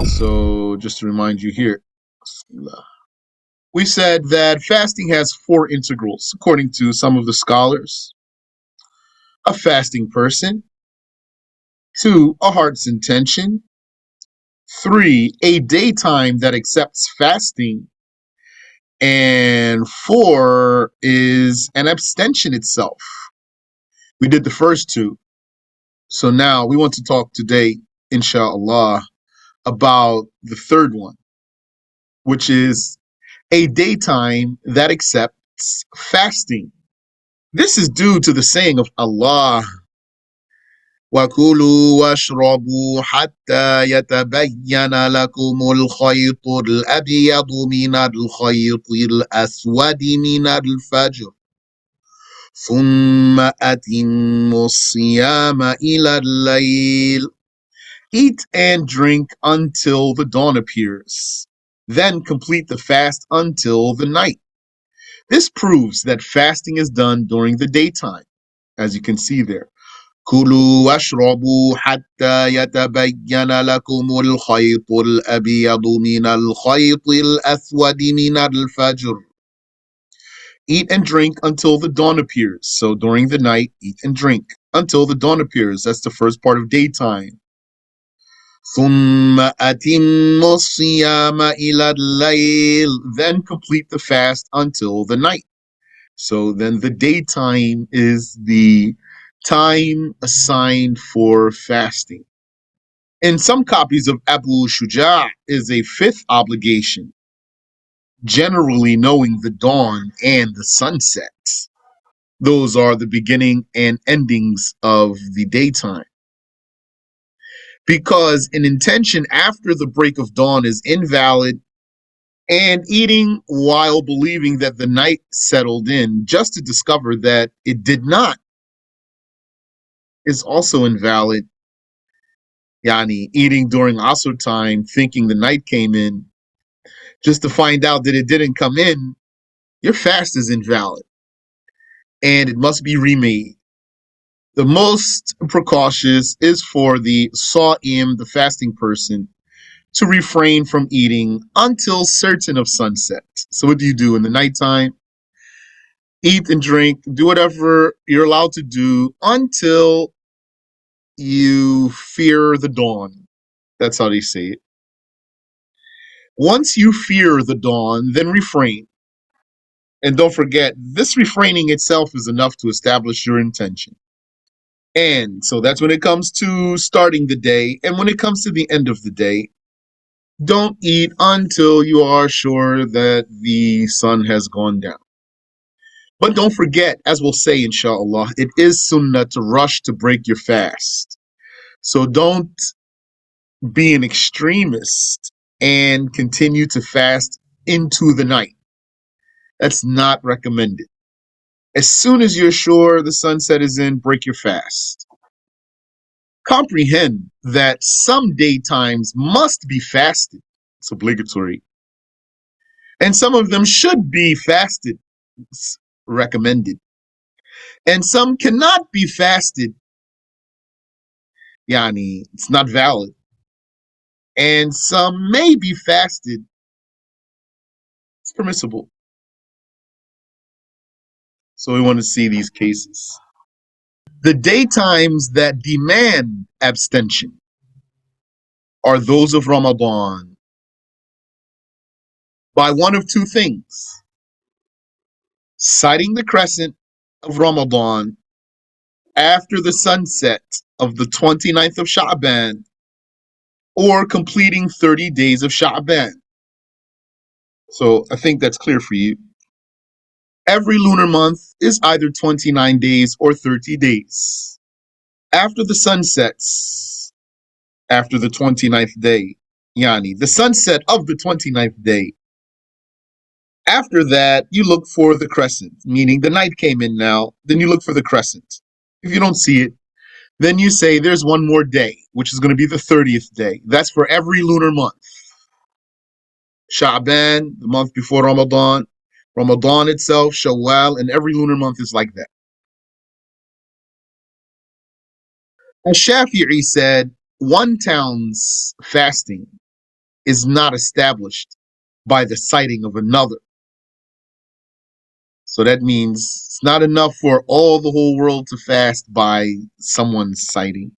So just to remind you here, we said that fasting has four integrals, according to some of the scholars. A fasting person, two, a heart's intention, three, a daytime that accepts fasting, and four is an abstention itself. We did the first two. So now we want to talk today, inshallah, about the third one, which is a daytime that accepts fasting. This is due to the saying of Allah, وَكُلُوا وَاشْرَبُوا حَتَّى يَتَبَيَّنَ لَكُمُ الْخَيْطُ الْأَبْيَضُ مِنَ الْخَيْطِ الْأَسْوَدِ مِنَ الْفَجْرِ ثُمَّ أَتِمُّوا الصِّيَامَ إِلَى اللَّيْلِ. Eat and drink until the dawn appears. Then complete the fast until the night. This proves that fasting is done during the daytime, as you can see there. كلوا واشربوا حتى يتبين لكم الخيط الأبيض من الخيط الأسود من الفجر. Eat and drink until the dawn appears. So during the night, eat and drink until the dawn appears. That's the first part of daytime. ثم أتموا الصيام إلى الليل. Then complete the fast until the night. So then the daytime is the time assigned for fasting. In some copies of Abu Shuja' is a fifth obligation, generally knowing the dawn and the sunset. Those are the beginning and endings of the daytime. Because an intention after the break of dawn is invalid, and eating while believing that the night settled in just to discover that it did not is also invalid. Yani, eating during Asr time, thinking the night came in, just to find out that it didn't come in, your fast is invalid and it must be remade. The most precautious is for the Sa'im, the fasting person, to refrain from eating until certain of sunset. So what do you do in the nighttime? Eat and drink, do whatever you're allowed to do until you fear the dawn. That's how they say it. Once you fear the dawn, then refrain. And don't forget, this refraining itself is enough to establish your intention. And so that's when it comes to starting the day. And when it comes to the end of the day, don't eat until you are sure that the sun has gone down. But don't forget, as we'll say, inshallah, it is sunnah to rush to break your fast. So don't be an extremist and continue to fast into the night. That's not recommended. As soon as you're sure the sunset is in, break your fast. Comprehend that some daytimes must be fasted. It's obligatory. And some of them should be fasted. It's recommended. And some cannot be fasted. Yani, it's not valid. And some may be fasted. It's permissible. So we want to see these cases. The daytimes that demand abstention are those of Ramadan by one of two things: sighting the crescent of Ramadan after the sunset of the 29th of Sha'ban, or completing 30 days of Sha'ban. So I think that's clear for you. Every lunar month is either 29 days or 30 days. After the sun sets, after the 29th day, Yani, the sunset of the 29th day, after that, you look for the crescent, meaning the night came in now, then you look for the crescent. If you don't see it, then you say there's one more day, which is going to be the 30th day. That's for every lunar month. Sha'ban, the month before Ramadan, Ramadan itself, Shawwal, and every lunar month is like that. Ash-Shafi'i said, one town's fasting is not established by the sighting of another. So that means it's not enough for all the whole world to fast by someone's sighting.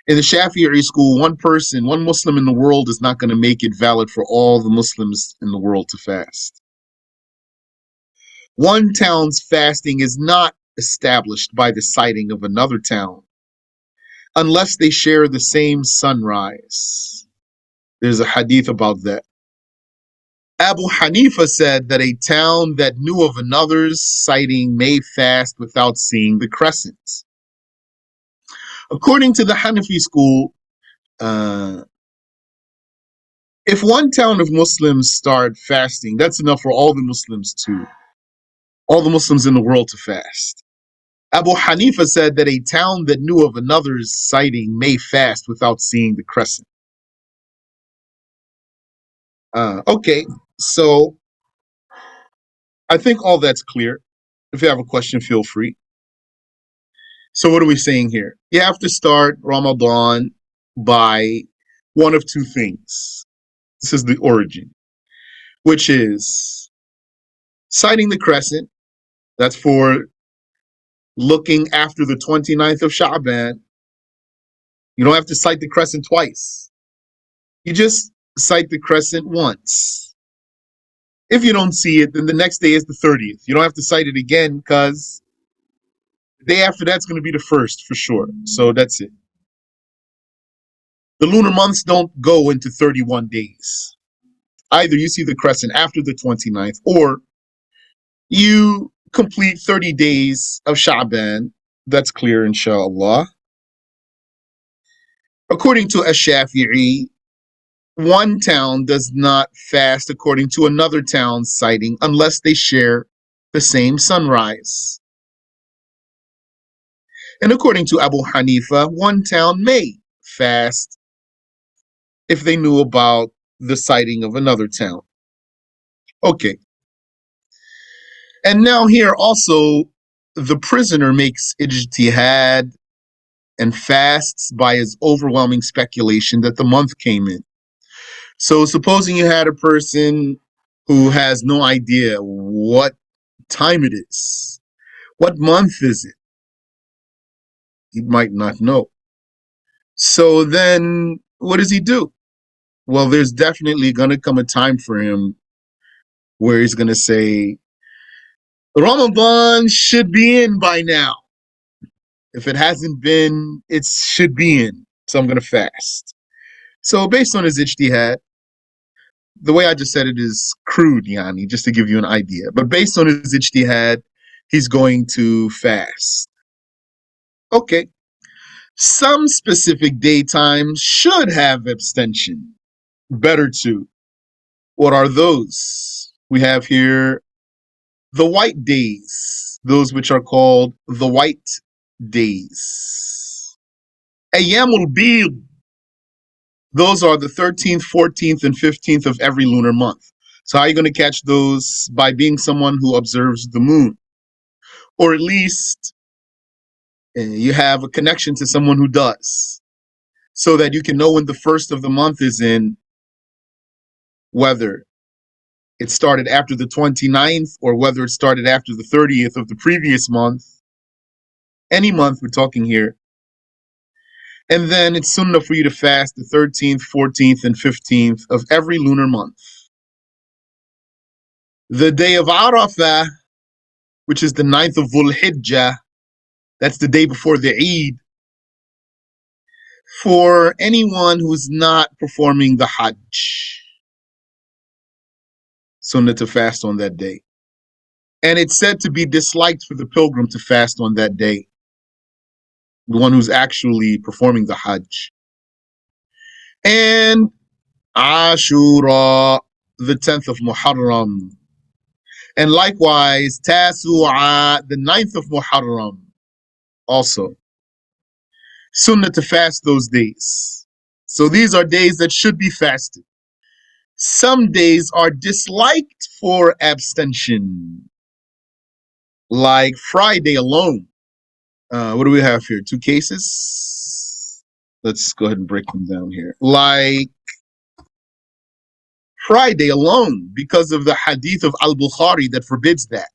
In the Shafi'i school, one person, one Muslim in the world is not going to make it valid for all the Muslims in the world to fast. One town's fasting is not established by the sighting of another town unless they share the same sunrise. There's a hadith about that. Abu Hanifa said that a town that knew of another's sighting may fast without seeing the crescent. According to the Hanafi school, if one town of Muslims start fasting, that's enough for all the Muslims in the world to fast. Abu Hanifa said that a town that knew of another's sighting may fast without seeing the crescent. Okay, so I think all that's clear. If you have a question, feel free. So what are we saying here? You have to start Ramadan by one of two things. This is the origin, which is sighting the crescent. That's for looking after the 29th of Sha'ban. You don't have to sight the crescent twice. You just sight the crescent once. If you don't see it, then the next day is the 30th. You don't have to sight it again because the day after that's going to be the first for sure. So that's it. The lunar months don't go into 31 days. Either you see the crescent after the 29th or you complete 30 days of Sha'ban. That's clear, inshallah. According to Ash-Shafi'i, one town does not fast according to another town's sighting unless they share the same sunrise. And according to Abu Hanifa, one town may fast if they knew about the sighting of another town. Okay. And now here also, the prisoner makes ijtihad and fasts by his overwhelming speculation that the month came in. So supposing you had a person who has no idea what time it is, what month is it? He might not know. So then what does he do? Well, there's definitely going to come a time for him where he's going to say, Ramadan should be in by now. If it hasn't been, it should be in. So I'm going to fast. So based on his ijtihad, the way I just said it is crude, Yani, just to give you an idea. But based on his ijtihad, he's going to fast. Okay. Some specific daytimes should have abstention. Better to. What are those? We have here the white days, those which are called the white days. Ayyamul Bid, those are the 13th, 14th, and 15th of every lunar month. So how are you going to catch those? By being someone who observes the moon. Or at least you have a connection to someone who does. So that you can know when the first of the month is in, whether it started after the 29th or whether it started after the 30th of the previous month. Any month we're talking here. And then it's sunnah for you to fast the 13th, 14th, and 15th of every lunar month. The day of Arafah, which is the 9th of Dhul Hijjah, that's the day before the Eid, for anyone who's not performing the Hajj. Sunnah to fast on that day. And it's said to be disliked for the pilgrim to fast on that day, the one who's actually performing the Hajj. And Ashura, the 10th of Muharram. And likewise, Tasu'a, the 9th of Muharram, also. Sunnah to fast those days. So these are days that should be fasted. Some days are disliked for abstention, like Friday alone. What do we have here? Two cases. Let's go ahead and break them down here. Like Friday alone because of the hadith of Al-Bukhari that forbids that,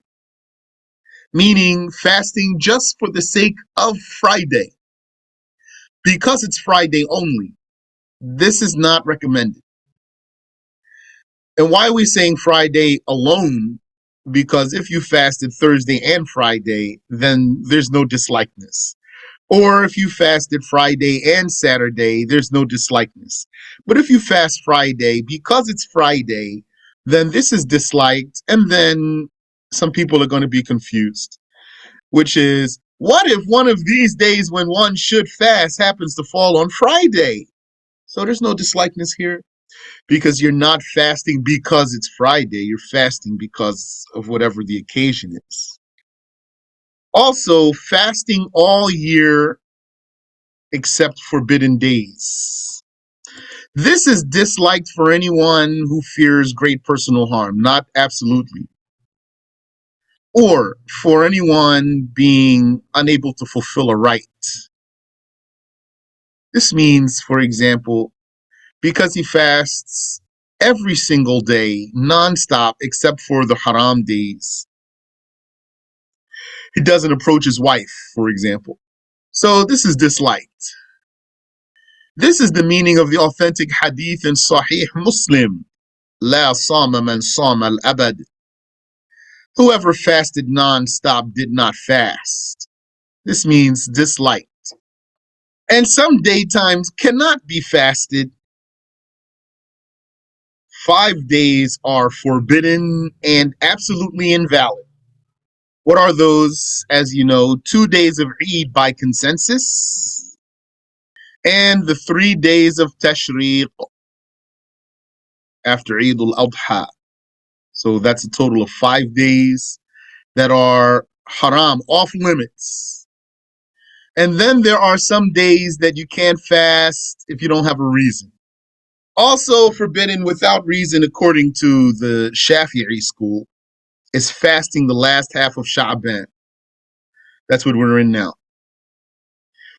meaning fasting just for the sake of Friday. Because it's Friday only, this is not recommended. And why are we saying Friday alone? Because if you fasted Thursday and Friday, then there's no dislikeness. Or if you fasted Friday and Saturday, there's no dislikeness. But if you fast Friday because it's Friday, then this is disliked. And then some people are going to be confused, which is, what if one of these days when one should fast happens to fall on Friday? So there's no dislikeness here because you're not fasting because it's Friday. You're fasting because of whatever the occasion is. Also, fasting all year except forbidden days. This is disliked for anyone who fears great personal harm, not absolutely. Or for anyone being unable to fulfill a right. This means, for example, because he fasts every single day, nonstop, except for the haram days. He doesn't approach his wife, for example. So this is disliked. This is the meaning of the authentic hadith in Sahih Muslim. La sama man sama al-abad. Whoever fasted non-stop did not fast. This means disliked. And some daytimes cannot be fasted. 5 days are forbidden and absolutely invalid. What are those? As you know, 2 days of Eid by consensus, and the 3 days of Tashriq after Eid al-Adha. So that's a total of 5 days that are haram, off limits. And then there are some days that you can't fast if you don't have a reason. Also forbidden without reason, according to the Shafi'i school, is fasting the last half of Sha'ban. That's what we're in now,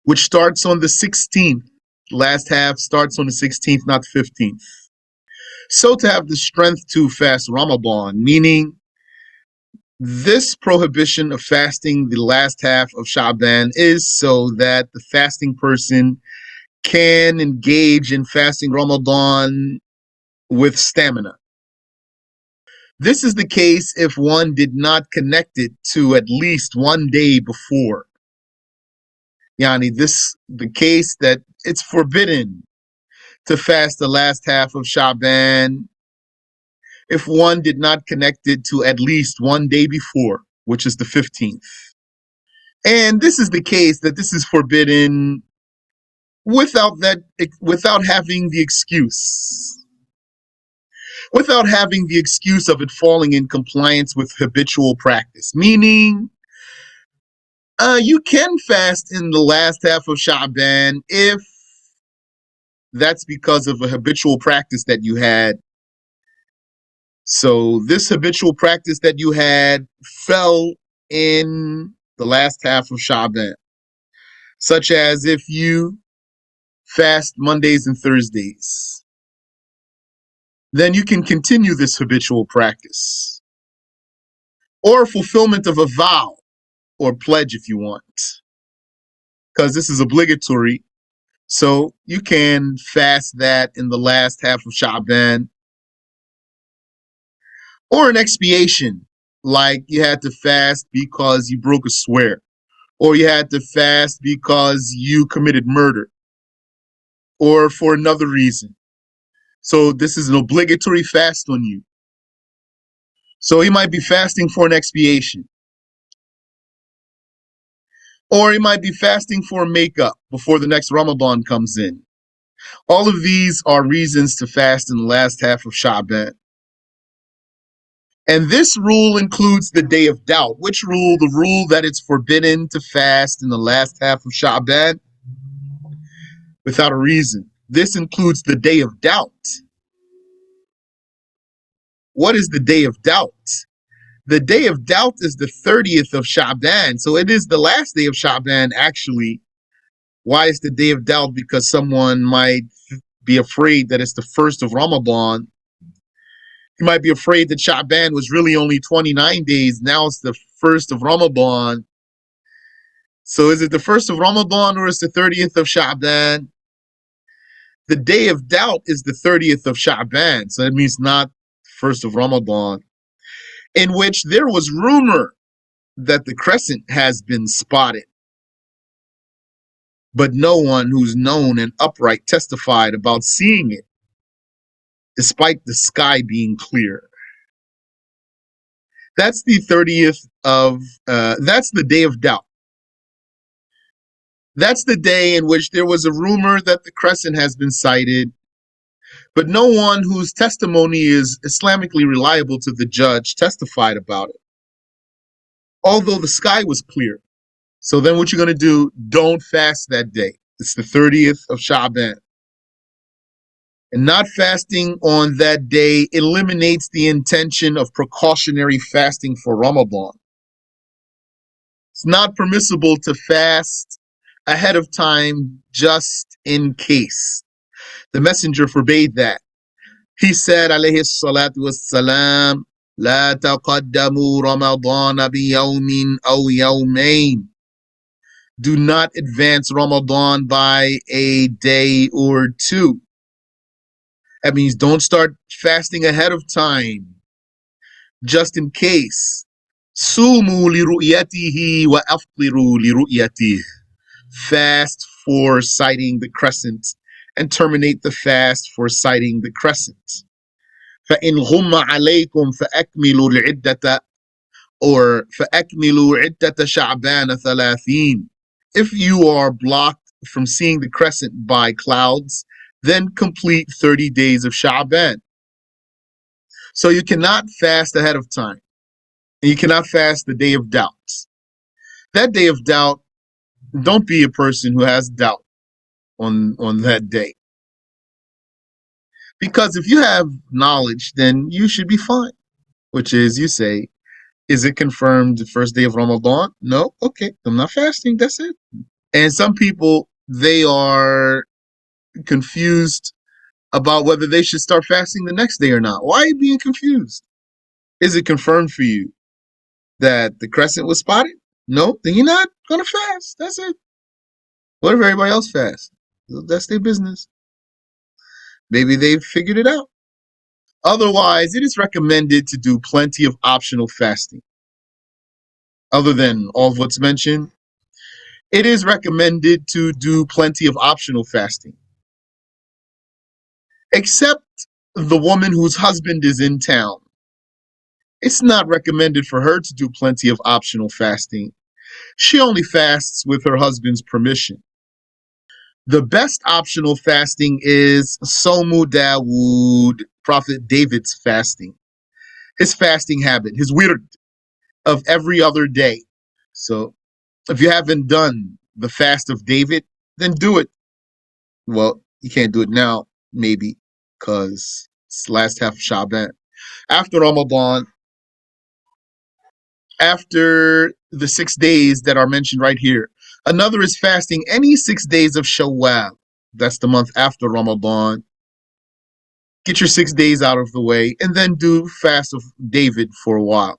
which starts on the 16th. Last half starts on the 16th, not the 15th. So to have the strength to fast Ramadan, meaning this prohibition of fasting the last half of Sha'ban is so that the fasting person can engage in fasting Ramadan with stamina. This is the case if one did not connect it to at least 1 day before. Yani this the case that it's forbidden to fast the last half of Sha'ban if one did not connect it to at least 1 day before, which is the 15th. And this is the case that this is forbidden without having the excuse. Without having the excuse of it falling in compliance with habitual practice, meaning you can fast in the last half of Sha'ban if that's because of a habitual practice that you had. So this habitual practice that you had fell in the last half of Sha'ban, such as if you fast Mondays and Thursdays, then you can continue this habitual practice. Or fulfillment of a vow or pledge if you want, because this is obligatory. So you can fast that in the last half of Sha'ban. Or an expiation, like you had to fast because you broke a swear, or you had to fast because you committed murder, or for another reason. So this is an obligatory fast on you. So he might be fasting for an expiation. Or he might be fasting for makeup before the next Ramadan comes in. All of these are reasons to fast in the last half of Sha'ban. And this rule includes the day of doubt. Which rule? The rule that it's forbidden to fast in the last half of Sha'ban without a reason. This includes the day of doubt. What is the day of doubt? The day of doubt is the 30th of Sha'ban. So it is the last day of Sha'ban, actually. Why is the day of doubt? Because someone might be afraid that it's the first of Ramadan. You might be afraid that Sha'ban was really only 29 days. Now it's the first of Ramadan. So is it the first of Ramadan or is the 30th of Sha'ban? The day of doubt is the 30th of Sha'ban. So that means not first of Ramadan, in which there was rumor that the crescent has been spotted. But no one who's known and upright testified about seeing it, despite the sky being clear. That's the 30th of, that's the day of doubt. That's the day in which there was a rumor that the crescent has been sighted, but no one whose testimony is Islamically reliable to the judge testified about it, although the sky was clear. So then what you're going to do, don't fast that day. It's the 30th of Sha'ban. And not fasting on that day eliminates the intention of precautionary fasting for Ramadan. It's not permissible to fast ahead of time just in case. The messenger forbade that. He said, alayhi salatu wassalam, لا تقدموا رمضان بيوم أو يومين. Do not advance Ramadan by a day or two. That means don't start fasting ahead of time, just in case. Sumu liru'yatihi wa aftiru liru'yatih. Fast for sighting the crescent and terminate the fast for sighting the crescent. فَإِنْ غُمَّ عَلَيْكُمْ فَأَكْمِلُوا الْعِدَّةَ or فَأَكْمِلُوا عِدَّةَ شَعْبَانَ ثَلَاثِينَ. If you are blocked from seeing the crescent by clouds, then complete 30 days of Sha'ban. So you cannot fast ahead of time. And you cannot fast the day of doubt. That day of doubt, don't be a person who has doubt on that day. Because if you have knowledge, then you should be fine. Which is, you say, is it confirmed the first day of Ramadan? No? Okay, I'm not fasting. That's it. And some people, they are confused about whether they should start fasting the next day or not. Why are you being confused? Is it confirmed for you that the crescent was spotted? No? Then you're not going to fast. That's it. What if everybody else fasts? That's their business. Maybe they've figured it out. Otherwise, it is recommended to do plenty of optional fasting. Other than all of what's mentioned, it is recommended to do plenty of optional fasting. Except the woman whose husband is in town. It's not recommended for her to do plenty of optional fasting. She only fasts with her husband's permission. The best optional fasting is Somu Dawood, Prophet David's fasting. His fasting habit, his wird of every other day. So if you haven't done the fast of David, then do it. Well, you can't do it now, maybe, because it's the last half of Sha'ban. After Ramadan, after the 6 days that are mentioned right here, another is fasting any 6 days of Shawwal. That's the month after Ramadan. Get your 6 days out of the way and then do fast of David for a while.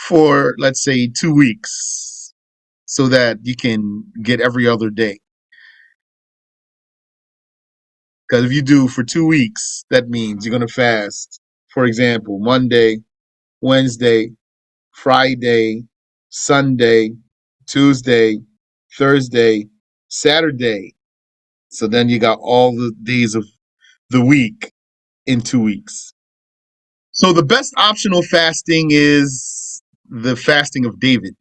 For, let's say, 2 weeks, so that you can get every other day. Because if you do for 2 weeks, that means you're going to fast, for example, Monday, Wednesday, Friday, Sunday, Tuesday, Thursday, Saturday. So then you got all the days of the week in 2 weeks. So the best optional fasting is the fasting of David,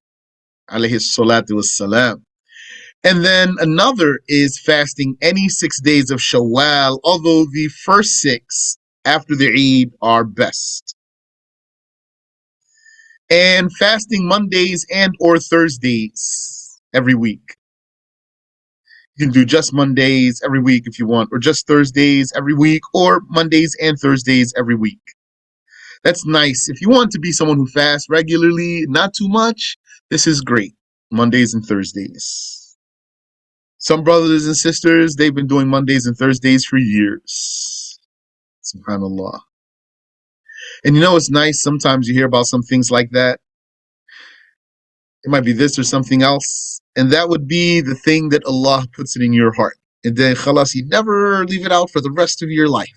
alayhi salatu wassalam. And then another is fasting any 6 days of Shawwal, although the first 6 after the Eid are best. And fasting Mondays and or Thursdays every week. You can do just Mondays every week if you want, or just Thursdays every week, or Mondays and Thursdays every week. That's nice. If you want to be someone who fasts regularly, not too much, this is great. Mondays and Thursdays. Some brothers and sisters, they've been doing Mondays and Thursdays for years. SubhanAllah. And you know it's nice? Sometimes you hear about some things like that. It might be this or something else. And that would be the thing that Allah puts it in your heart. And then khalas, you never leave it out for the rest of your life.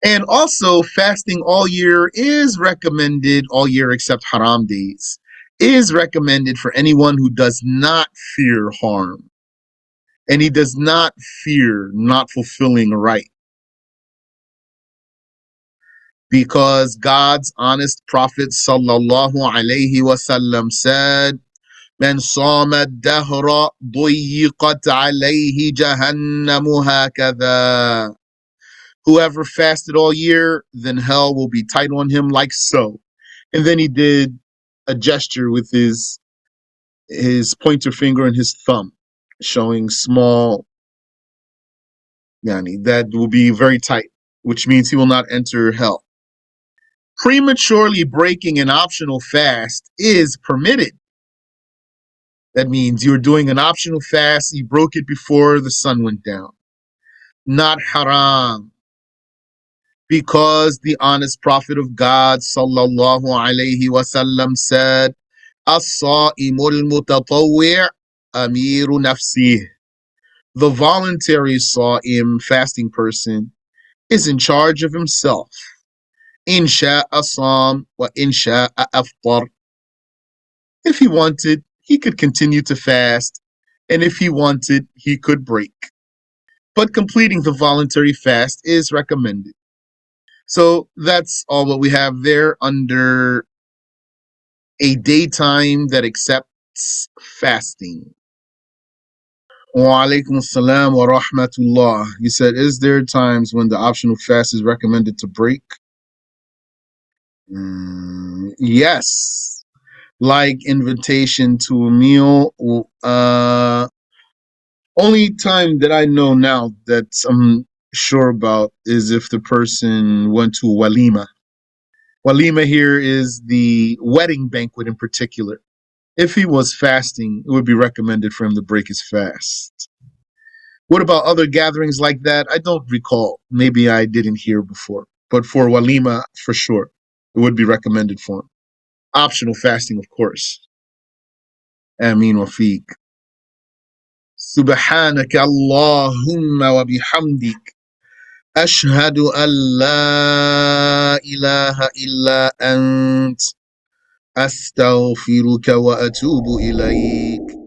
And also, fasting all year is recommended, all year except haram days, is recommended for anyone who does not fear harm. And he does not fear not fulfilling a right. Because God's honest Prophet sallallahu alaihi wasallam said, من صام الدهر ضيقت عليه جهنم هكذا. Whoever fasted all year, then hell will be tight on him like so. And then he did a gesture with his pointer finger and his thumb, showing small yani, that will be very tight, which means he will not enter hell. Prematurely breaking an optional fast is permitted. That means you're doing an optional fast, you broke it before the sun went down. Not haram. Because the honest Prophet of God sallallahu alaihi wasallam said, As-sa'imul mutatawwi' amiru nafsih. The voluntary sa'im, fasting person, is in charge of himself. In sha'a sam wa in sha'a aftar. If he wanted, he could continue to fast, and if he wanted, he could break. But completing the voluntary fast is recommended. So that's all what we have there under a daytime that accepts fasting. Wa alaikum assalam wa rahmatullah. You said, is there times when the optional fast is recommended to break? Yes. Like invitation to a meal. Only time that I know now that I'm sure about is if the person went to walima. Walima here is the wedding banquet in particular. If he was fasting, it would be recommended for him to break his fast. What about other gatherings like that? I don't recall. Maybe I didn't hear before. But for walima, for sure, it would be recommended for him. Optional fasting, of course. Ameen wa fiq. سبحانك اللهم وبحمدك أشهد أن لا إله إلا أنت أستغفرك وأتوب إليك